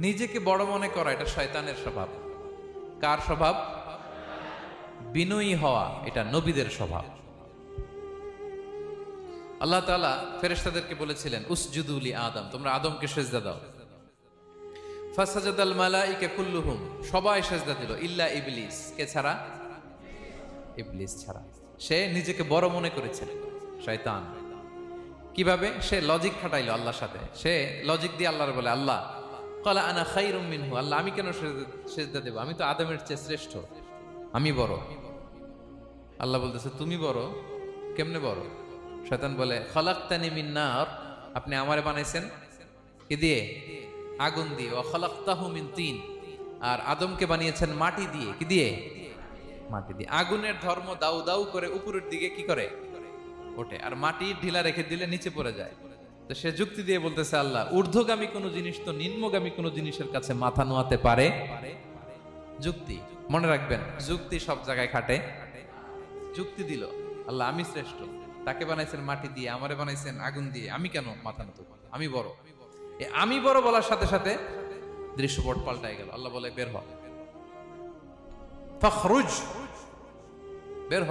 নিজেকে বড় মনে করা এটা শয়তানের স্বভাব। কার স্বভাব? বিনয়ী হওয়া এটা নবীদের স্বভাব। আল্লাহ তাআলা ফেরেশতাদেরকে বলেছিলেন উসজুদু লি আদম, তোমরা আদমকে সিজদা দাও। ফাসাজাদাল মালাইকা কুল্লুহুম, সবাই সিজদা দিল ইল্লা ইবলিস, কে ছাড়া? ইবলিস ছাড়া। সে নিজেকে বড় মনে করেছিল, শয়তান। কিভাবে? সে লজিক খাটাইলো আল্লাহর সাথে। সে লজিক দিয়ে আল্লাহর বলে, আল্লাহ ক্বালা আনা খায়রুম মিনহু, আল্লাহ আমি কেন সিজদা দেব? আমি তো আদমের চেয়ে শ্রেষ্ঠ, আমি বড়। আল্লাহ বলতেছে তুমি বড়? কেমনে বড়? শয়তান বলে খলাকতানি মিন নার, আপনি আমারে বানাইছেন কি দিয়ে? আগুন দিয়ে। ওয়া খলাকতাহু মিন তিন, আর আদমকে বানিয়েছেন মাটি দিয়ে। কি দিয়ে? মাটি দিয়ে। আগুনের ধর্ম দাউ দাউ করে উপরের দিকে কি করে? ওঠে, আর মাটি ঢিলা রেখে দিলে নিচে পড়ে যায়। তো সে যুক্তি দিয়ে বলতেছে আল্লাহ ঊর্ধ্বগামী কোন জিনিস তো নিম্নগামী কোন জিনিসের কাছে মাথা নোয়াতে পারে? যুক্তি, মনে রাখবেন, যুক্তি সব জায়গায় খাটে। যুক্তি দিল আল্লাহ আমি শ্রেষ্ঠ, তাকে বানাইছেন মাটি দিয়ে, আমারে বানাইছেন আগুন দিয়ে, আমি কেন মাথা নত? আমি বড়। আমি বড় বলার সাথে সাথে দৃশ্যপট পাল্টাই গেল। আল্লাহ বলে বের হ, ফখরুজ, বের হ।